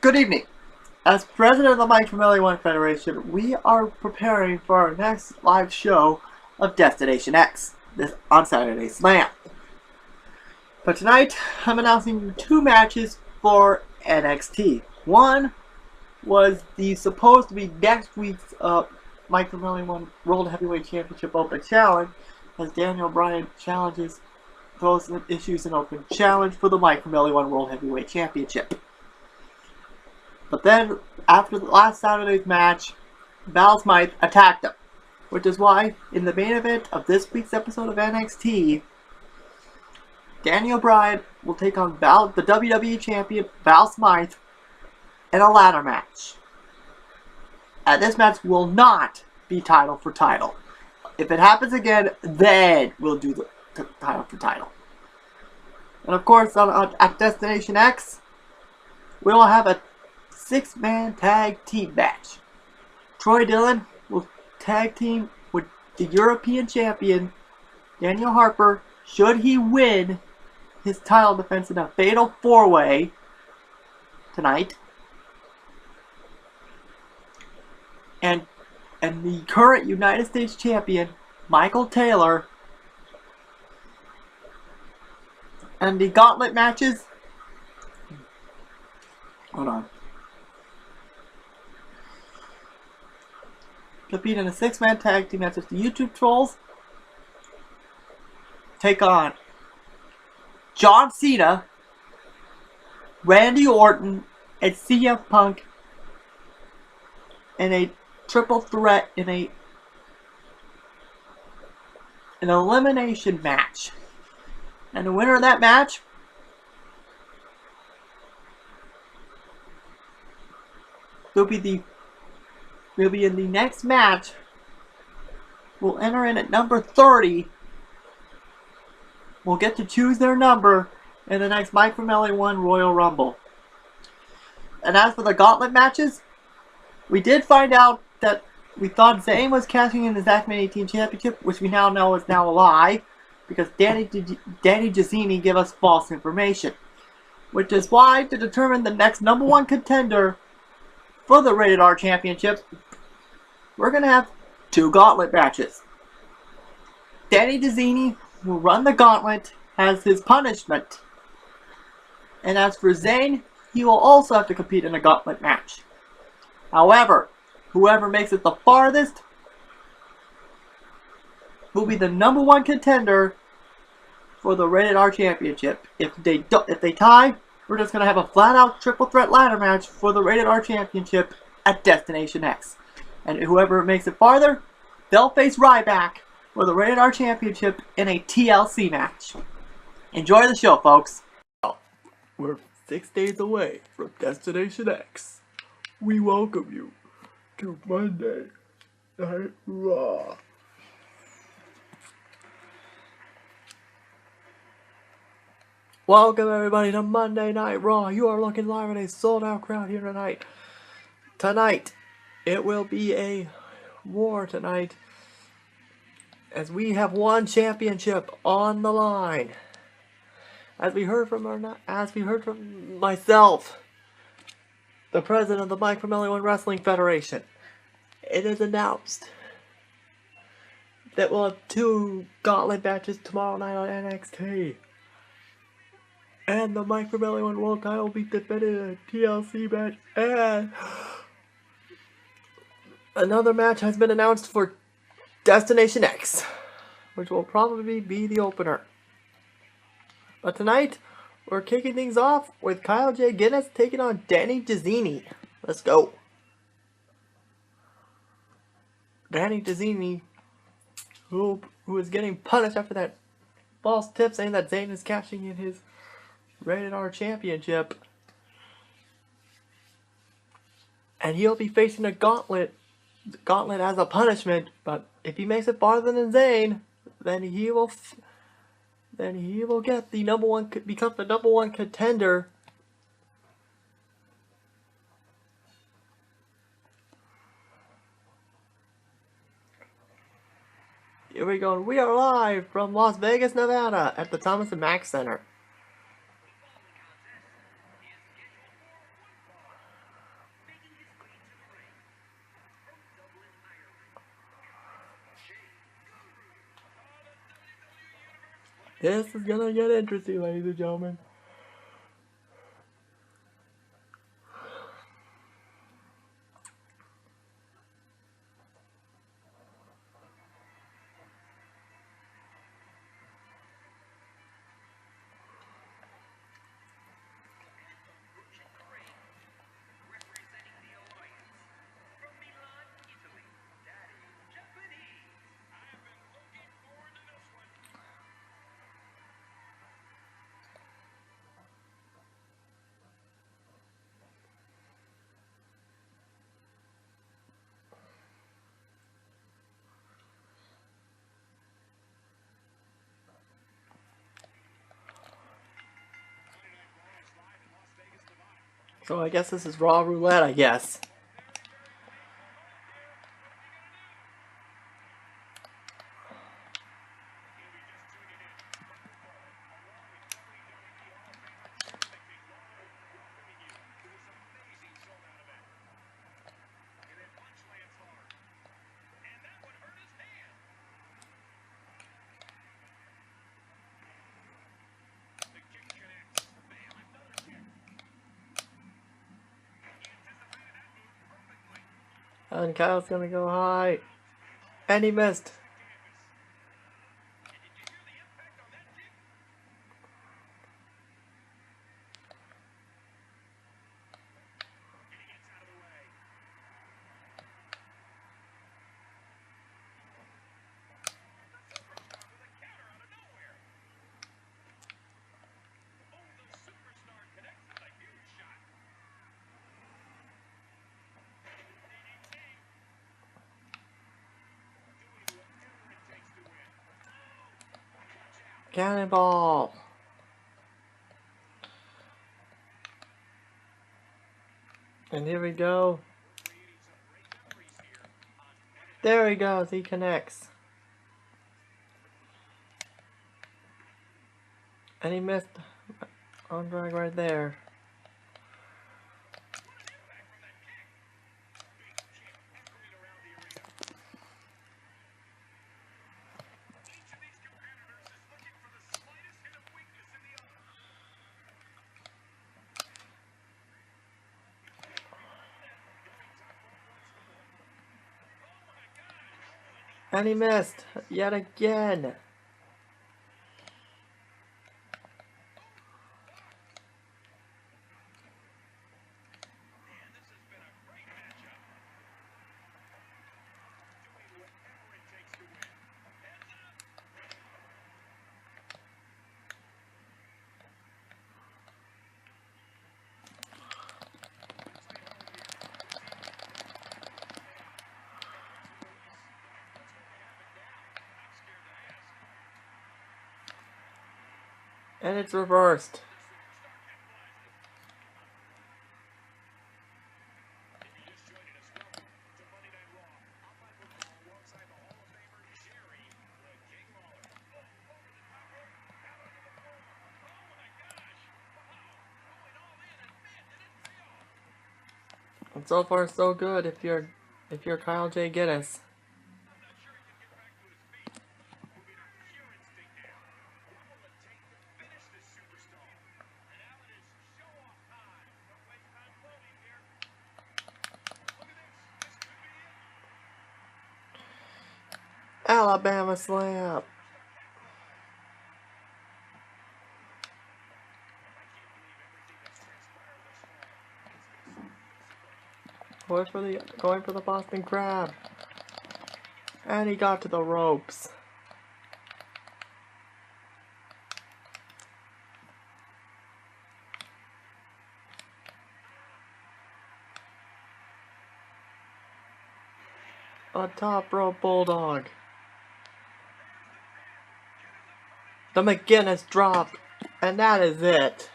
Good evening. As president of the McMahon Federation, we are preparing for our next live show of Destination X on Saturday Slam. But tonight, I'm announcing 2 matches for NXT. One was the supposed to be next week's McMahon World Heavyweight Championship Open Challenge, as Daniel Bryan challenges those issues in Open Challenge for the McMahon World Heavyweight Championship. But then, after the last Saturday's match, Val Smythe attacked him, which is why, in the main event of this week's episode of NXT, Daniel Bryan will take on the WWE Champion, Val Smythe, in a ladder match. And this match will not be title for title. If it happens again, then we'll do the title for title. And of course, at Destination X, we will have a 6-man tag team match. Troy Dillon will tag team with the European champion, Daniel Harper, should he win his title defense in a fatal 4-way tonight. And the current United States champion, Michael Taylor. And the gauntlet matches. Hold on. Compete in a 6-man tag team match with the YouTube Trolls. Take on John Cena, Randy Orton, and CM Punk in a triple threat in an elimination match. And the winner of that match will be in the next match. Will enter in at number 30. Will get to choose their number in the next McMahon 1 Royal Rumble. And as for the gauntlet matches, we did find out that we thought Zayn was cashing in the Zackman 18 Championship, which we now know is now a lie, because Danny Jezzini gave us false information. Which is why, to determine the next number 1 contender for the Rated R Championship, we're going to have 2 gauntlet matches. Danny Jezzini will run the gauntlet as his punishment. And as for Zayn, he will also have to compete in a gauntlet match. However, whoever makes it the farthest will be the number 1 contender for the Rated R Championship. If they tie, we're just going to have a flat-out triple threat ladder match for the Rated R Championship at Destination X. And whoever makes it farther, they'll face Ryback for the Rated R Championship in a TLC match. Enjoy the show, folks. We're 6 days away from Destination X. We welcome you to Monday Night Raw. Welcome everybody to Monday Night Raw. You are looking live at a sold-out crowd here tonight. Tonight, it will be a war tonight, as we have one championship on the line. As we heard from myself, the president of the McMahon Wrestling Federation, it is announced that we'll have 2 gauntlet matches tomorrow night on NXT. And the McMahon World title will be defended in a TLC match. And another match has been announced for Destination X, which will probably be the opener. But tonight, we're kicking things off with Kyle J. Guinness taking on Danny Jezzini. Let's go. Danny Jezzini, who is getting punished after that false tip saying that Zayn is cashing in his Rated R Championship. And he'll be facing a gauntlet as a punishment, but if he makes it farther than Zayn, then he will get the become the number 1 contender. Here we go. We are live from Las Vegas, Nevada at the Thomas & Mack Center. This is gonna get interesting, ladies and gentlemen. So I guess this is Raw Roulette, I guess. And Kyle's gonna go high. And he missed. Cannonball. And here we go. There he goes. He connects. And he missed on drag right there. And he missed yet again. And it's reversed. And so far so good if you're Kyle J. Guinness. Alabama slam. Going for the Boston Crab. And he got to the ropes. A top rope bulldog. The McGuinness drop. And that is it.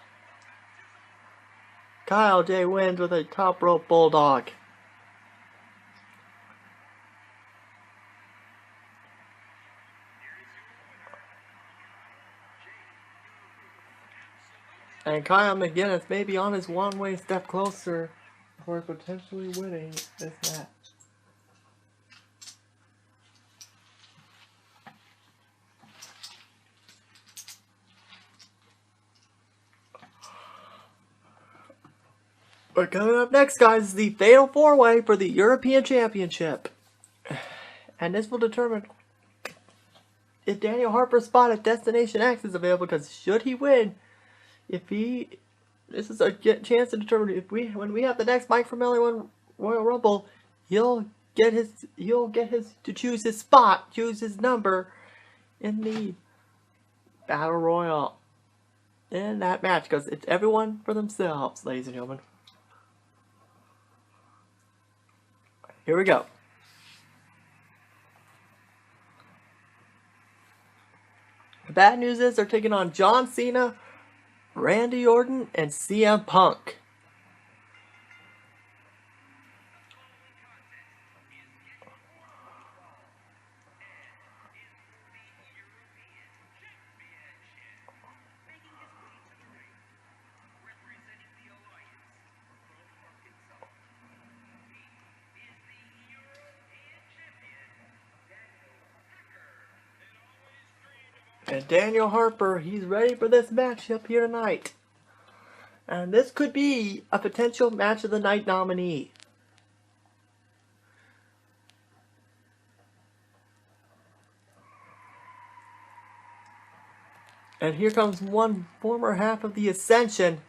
Kyle J wins with a top rope bulldog. And Kyle McGuinness may be on his one-way step closer for potentially winning this match. But coming up next, guys, is the Fatal 4-Way for the European Championship. And this will determine if Daniel Harper's spot at Destination X is available, because should he win, this is a chance to determine if when we have the next Mike from LA1 Royal Rumble, he'll get to choose his spot, choose his number in the Battle Royal in that match, because it's everyone for themselves, ladies and gentlemen. Here we go. The bad news is they're taking on John Cena, Randy Orton, and CM Punk. And Daniel Harper, he's ready for this matchup here tonight. And this could be a potential match of the night nominee. And here comes one former half of the Ascension.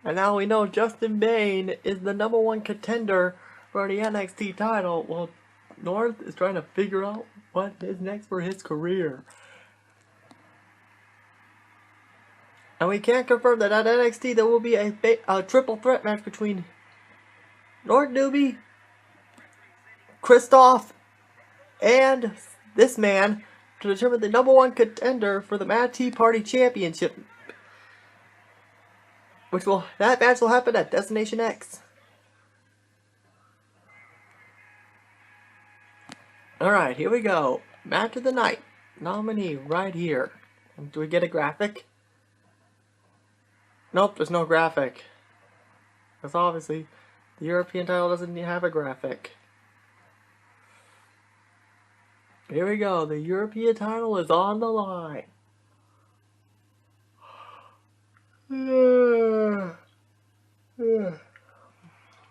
And now we know Justin Bane is the #1 contender for the NXT title. Well, North is trying to figure out what is next for his career. And we can't confirm that at NXT there will be a triple threat match between North Newby, Christoph, and this man to determine the #1 contender for the Mad Tea Party Championship. That match will happen at Destination X. Alright, here we go. Match of the night. Nominee right here. Do we get a graphic? Nope, there's no graphic. Because obviously, the European title doesn't have a graphic. Here we go. The European title is on the line.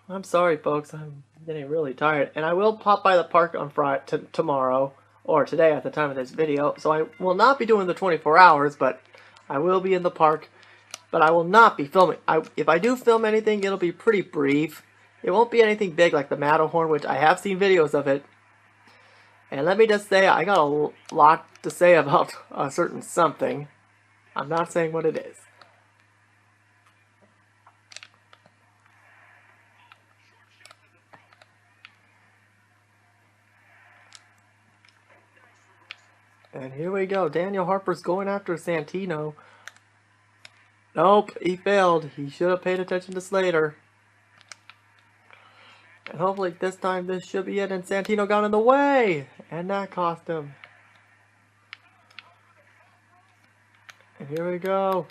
I'm sorry, folks. I'm getting really tired. And I will pop by the park on Friday, tomorrow, or today at the time of this video. So I will not be doing the 24 hours, but I will be in the park. But I will not be filming. If I do film anything, it'll be pretty brief. It won't be anything big like the Matterhorn, which I have seen videos of it. And let me just say, I got a lot to say about a certain something. I'm not saying what it is. And here we go. Daniel Harper's going after Santino. Nope, he failed. He should have paid attention to Slater. And hopefully this time this should be it. And Santino got in the way. And that cost him. And here we go.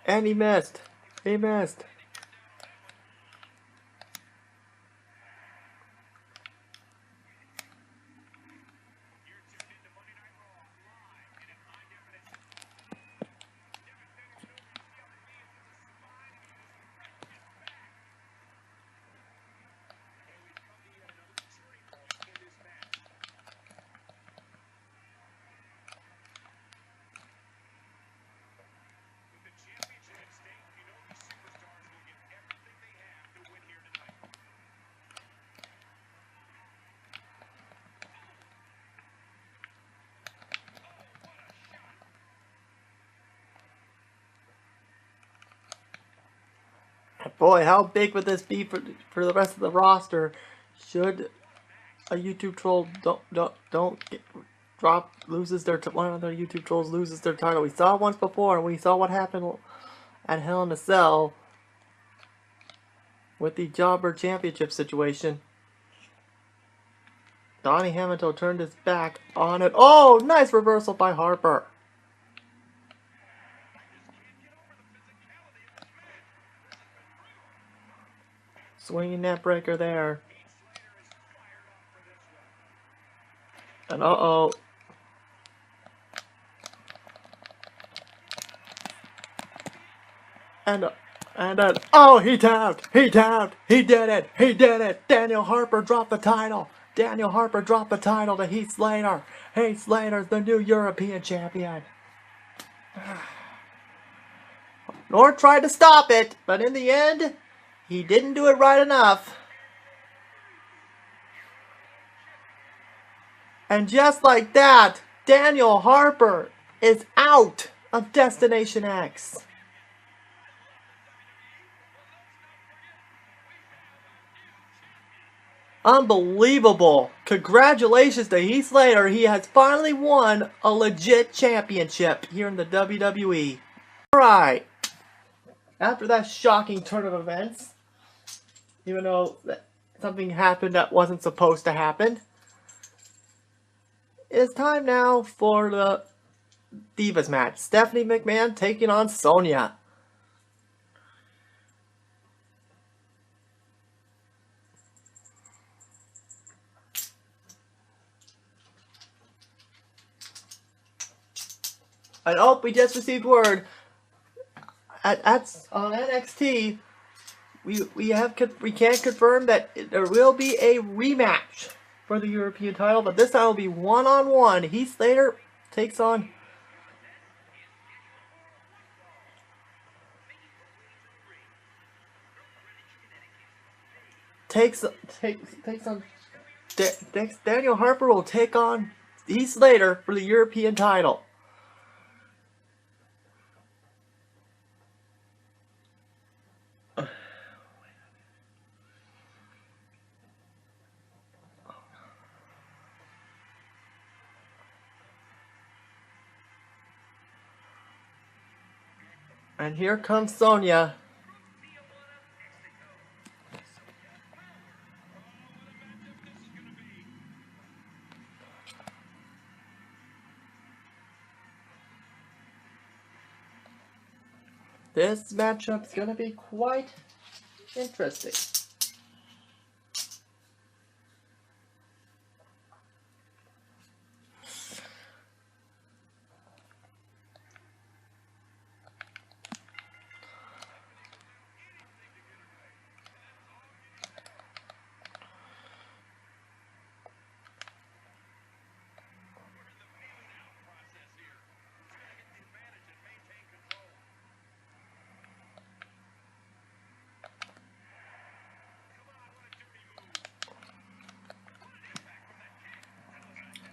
And he missed. He missed. Boy, how big would this be for the rest of the roster? Should a YouTube troll one of their YouTube trolls loses their title? We saw it once before, and we saw what happened at Hell in a Cell with the Jobber Championship situation. Donnie Hamilton turned his back on it. Oh, nice reversal by Harper. Swinging that breaker there. And uh-oh. And oh, he tapped! He tapped! He did it! He did it! Daniel Harper dropped the title! Daniel Harper dropped the title to Heath Slater! Heath Slater's the new European champion! Nor tried to stop it, but in the end, he didn't do it right enough. And just like that, Daniel Harper is out of Destination X. Unbelievable. Congratulations to Heath Slater. He has finally won a legit championship here in the WWE. Alright. After that shocking turn of events, even though something happened that wasn't supposed to happen, it is time now for the Divas match. Stephanie McMahon taking on Sonya. And oh, we just received word on NXT. We can't confirm that there will be a rematch for the European title, but this time will be one-on-one. Heath Slater takes on Daniel Harper will take on Heath Slater for the European title. And here comes Sonya. This matchup's gonna be quite interesting.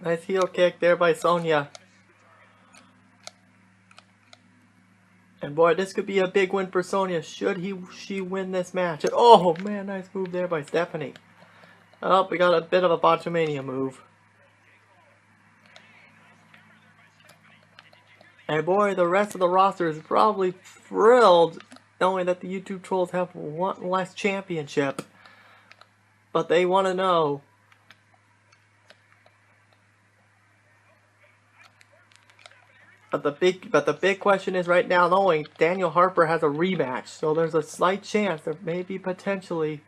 Nice heel kick there by Sonya. And boy, this could be a big win for Sonya should she win this match. And oh man, nice move there by Stephanie. Oh, we got a bit of a botchamania move. And boy, the rest of the roster is probably thrilled knowing that the YouTube trolls have one less championship. But they want to know. But the big question is right now, knowing Daniel Harper has a rematch, so there's a slight chance there may be potentially,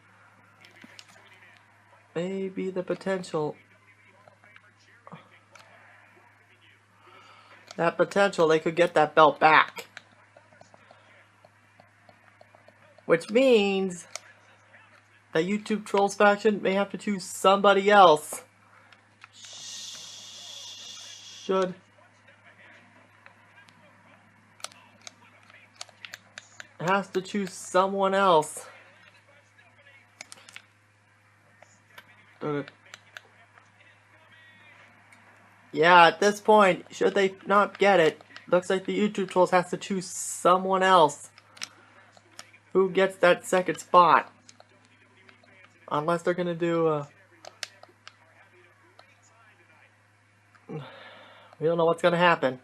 the potential they could get that belt back, which means the YouTube Trolls faction may have to choose somebody else. Has to choose someone else. Yeah, at this point, should they not get it, looks like the YouTube Trolls has to choose someone else who gets that second spot. Unless they're gonna do we don't know what's gonna happen.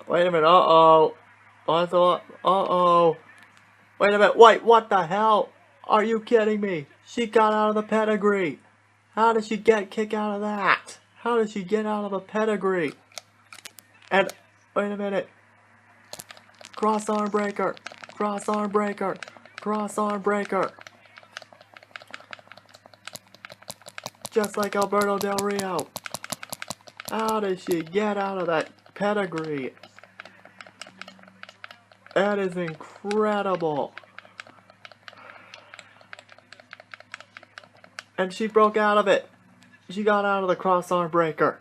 Wait a minute, uh-oh. Uh-oh. Wait a minute. Wait, what the hell? Are you kidding me? She got out of the pedigree. How did she get kicked out of that? How did she get out of a pedigree? And, wait a minute. Cross arm breaker. Cross arm breaker. Cross arm breaker. Just like Alberto Del Rio. How did she get out of that pedigree? That is incredible. And she broke out of it. She got out of the cross arm breaker.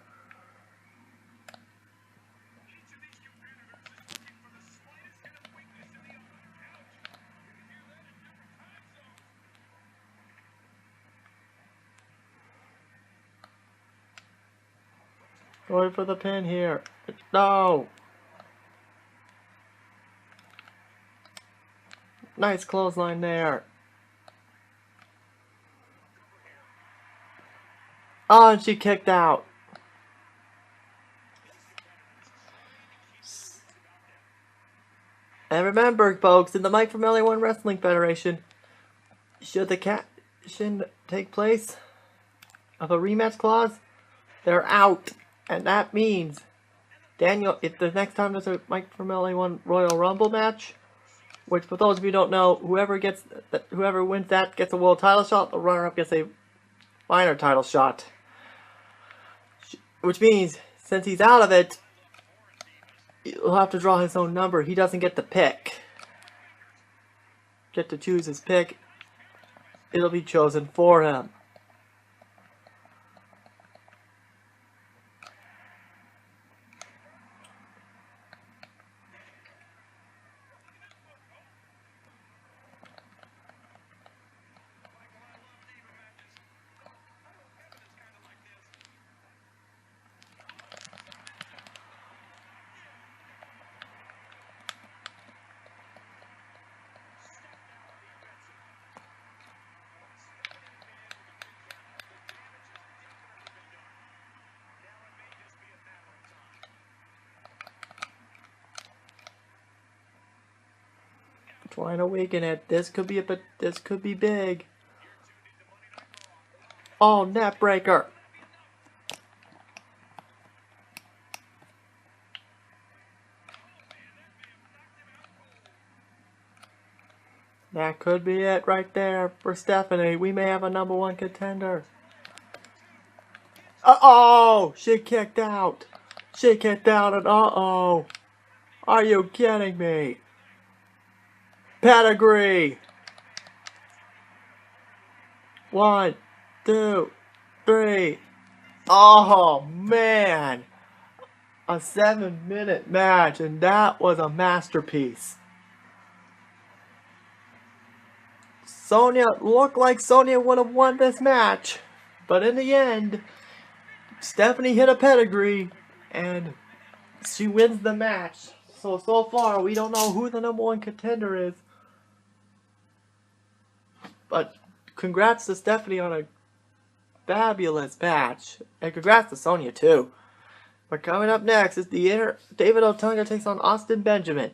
Going for the pin here. No. Nice clothesline there. Oh, and she kicked out. And remember, folks, in the Mike from LA1 Wrestling Federation, should the caption take place of a rematch clause, they're out. And that means, Daniel, if the next time there's a Mike from LA1 Royal Rumble match, which for those of you who don't know, whoever wins that gets a world title shot, the runner-up gets a minor title shot. Which means, since he's out of it, he'll have to draw his own number. He doesn't get to pick. Get to choose his pick. It'll be chosen for him. Trying to weaken it. This could be big. Oh, net breaker. That could be it right there for Stephanie. We may have a #1 contender. Uh-oh! She kicked out. She kicked out and uh-oh. Are you kidding me? Pedigree. 1, 2, 3. Oh, man. A 7-minute match, and that was a masterpiece. Sonya looked like Sonya would have won this match, but in the end, Stephanie hit a pedigree, and she wins the match. So far, we don't know who the #1 contender is. But congrats to Stephanie on a fabulous match. And congrats to Sonya, too. But coming up next is David Otunga takes on Austin Benjamin.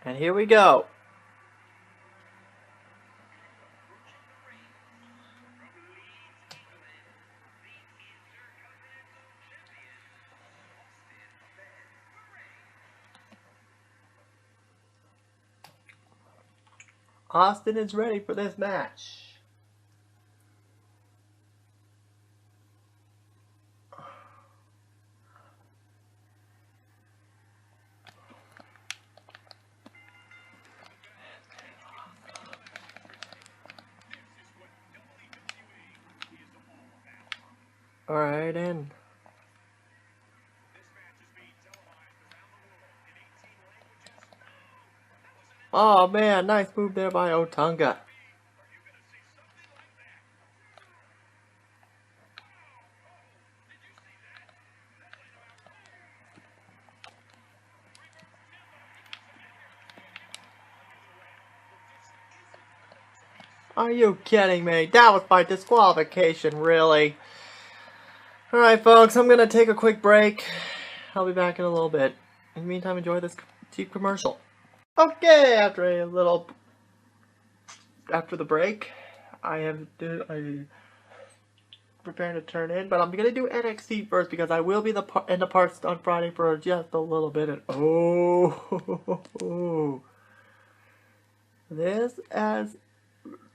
And here we go. Austin is ready for this match. Alright, and oh man, nice move there by Otunga. Are you kidding me? That was by disqualification, really. Alright, folks, I'm going to take a quick break. I'll be back in a little bit. In the meantime, enjoy this cheap commercial. Okay, after the break, I preparing to turn in, but I'm going to do NXT first because I will be in the parts on Friday for just a little bit. And oh, this has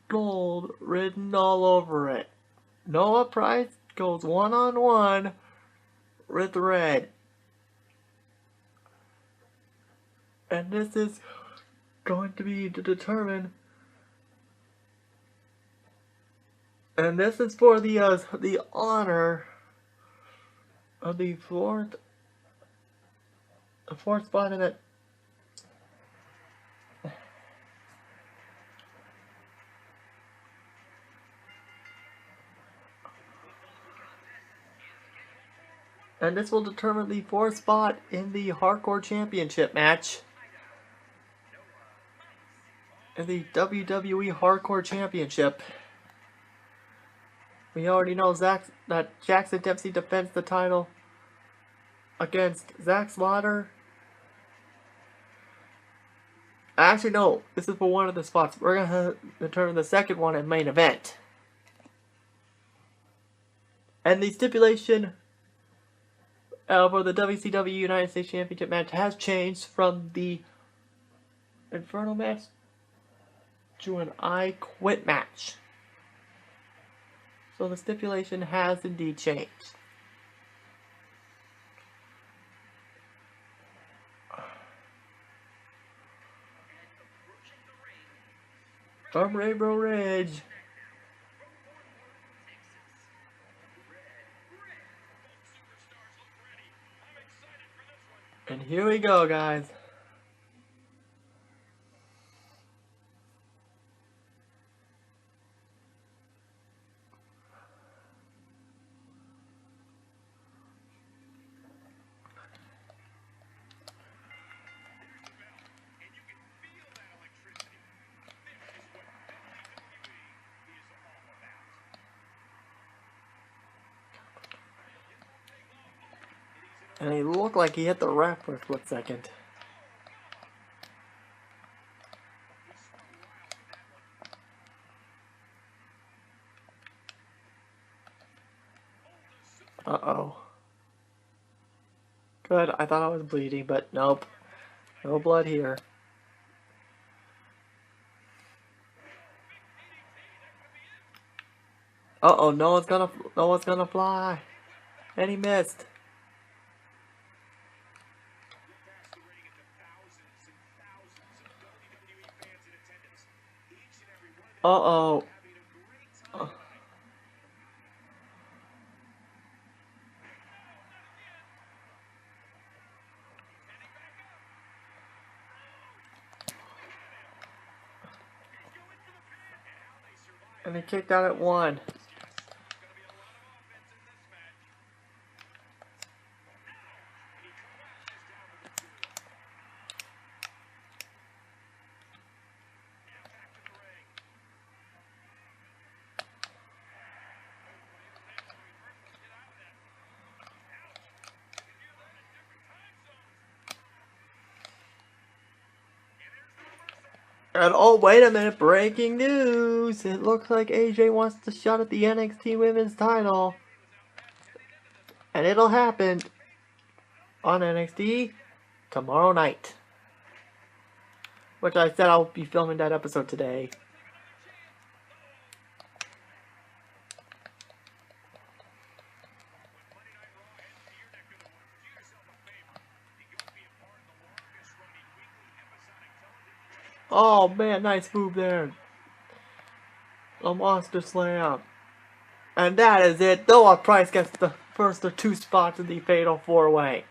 gold written all over it. Noah Price goes one-on-one with Red. And this is going to be to determine. And this is for the honor of the fourth spot in it. And this will determine the fourth spot in the Hardcore Championship match. In the WWE Hardcore Championship. We already know that Jackson Dempsey defends the title against Zack Slaughter. Actually, no. This is for one of the spots. We're going to determine the second one in main event. And the stipulation for the WCW United States Championship match has changed from the Inferno match to an I Quit match. So the stipulation has indeed changed. From Rainbow Ridge. And here we go, guys. And he looked like he hit the ref for a split second. Uh-oh. Good, I thought I was bleeding, but nope. No blood here. Uh-oh, no one's gonna fly. And he missed. Uh-oh. And he kicked out at 1. And oh, wait a minute, breaking news! It looks like AJ wants to shot at the NXT Women's title. And it'll happen on NXT tomorrow night. Which I said I'll be filming that episode today. Oh man, nice move there. A monster slam. And that is it. Noah Price gets the first of 2 spots in the Fatal 4-Way.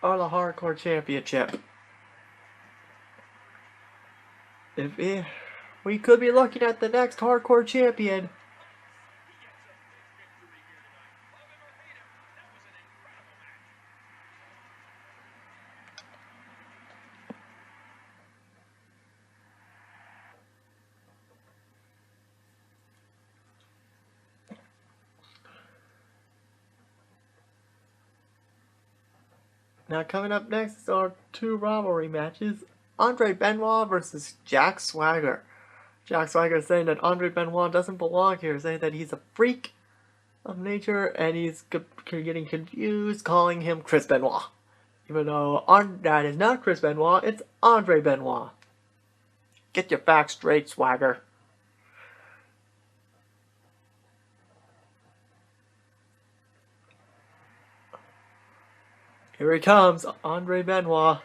Or the Hardcore Championship. We could be looking at the next Hardcore Champion. Now coming up next are 2 rivalry matches. Andre Benoit versus Jack Swagger. Jack Swagger is saying that Andre Benoit doesn't belong here, saying that he's a freak of nature and he's getting confused, calling him Chris Benoit. Even though that is not Chris Benoit, it's Andre Benoit. Get your facts straight, Swagger. Here he comes, Andre Benoit.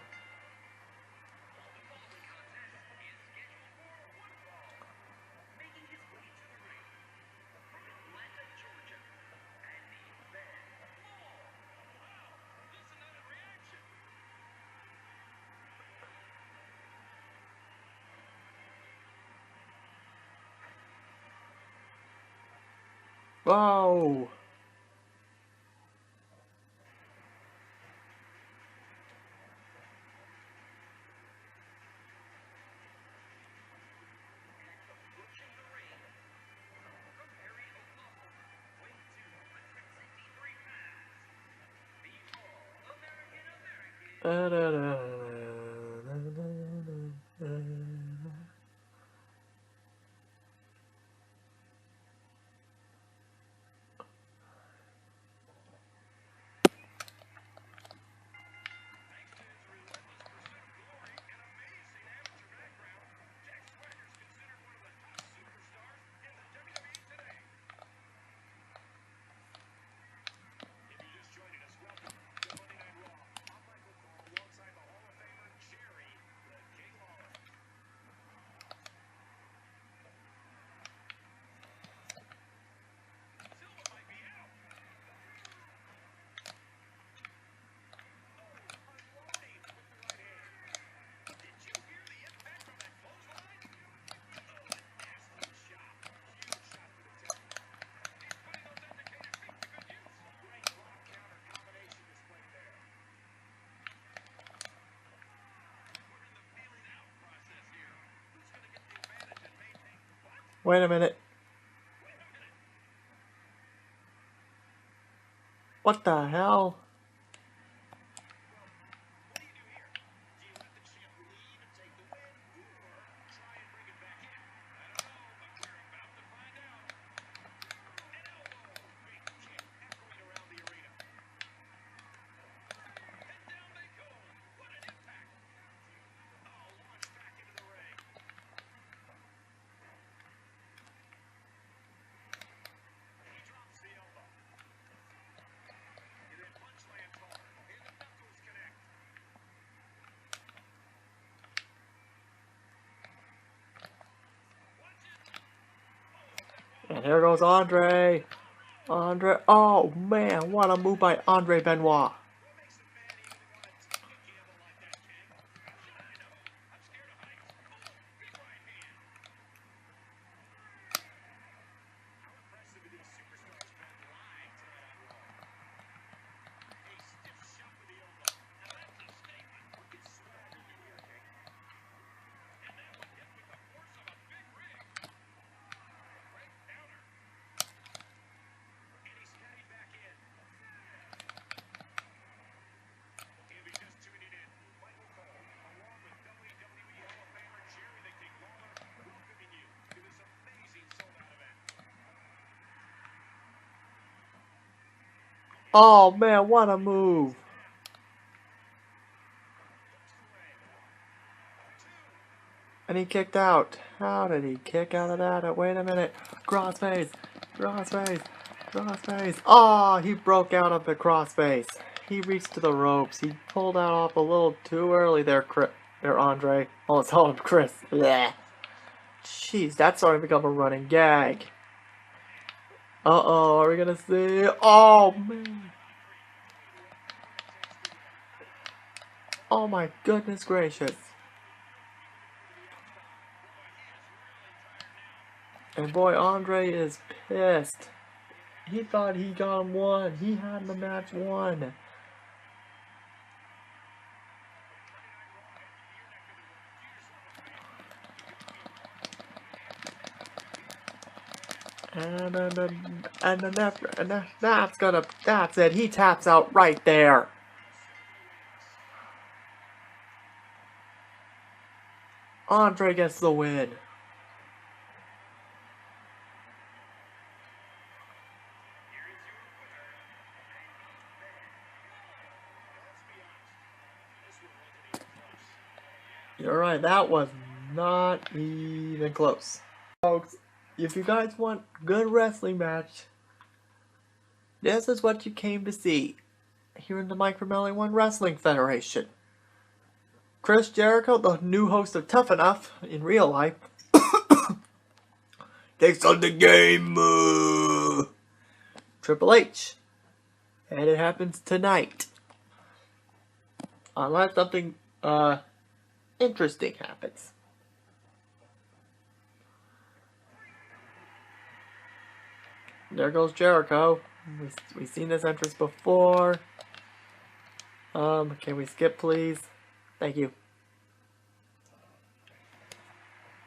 Whoa! Wait a minute. What the hell? And here goes Andre. Oh man, what a move by Andre Benoit. Oh man, what a move. And he kicked out. How did he kick out of that? Wait a minute. Crossface. Crossface. Crossface. Oh, he broke out of the crossface. He reached to the ropes. He pulled that off a little too early there, Andre. Oh, it's all Chris. Blech. Jeez, that's starting to become a running gag. Uh-oh, are we gonna see? Oh, man. Oh my goodness gracious. And boy, Andre is pissed. He thought he got him won. He had the match won. That's it. He taps out right there. Andre gets the win. You're right, that was not even close. Folks, if you guys want good wrestling match, this is what you came to see here in the Mike from LA1 Wrestling Federation. Chris Jericho, the new host of Tough Enough in real life, takes on the game. Triple H. And it happens tonight. Unless something interesting happens. There goes Jericho. We've seen this entrance before. Can we skip, please? Thank you.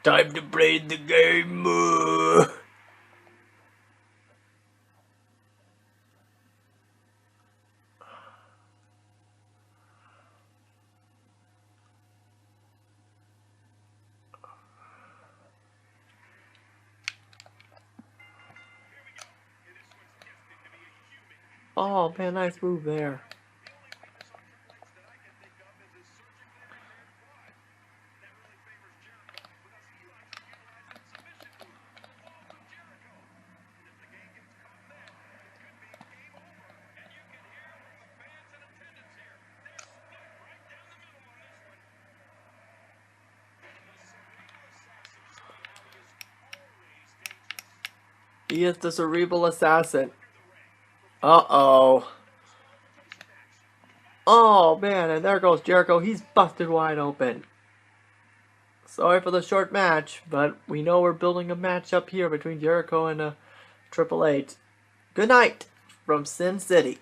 Time to play the game. Oh man, nice move there. He is the cerebral assassin. Uh-oh. Oh, man, and there goes Jericho. He's busted wide open. Sorry for the short match, but we know we're building a match up here between Jericho and Triple H. Good night from Sin City.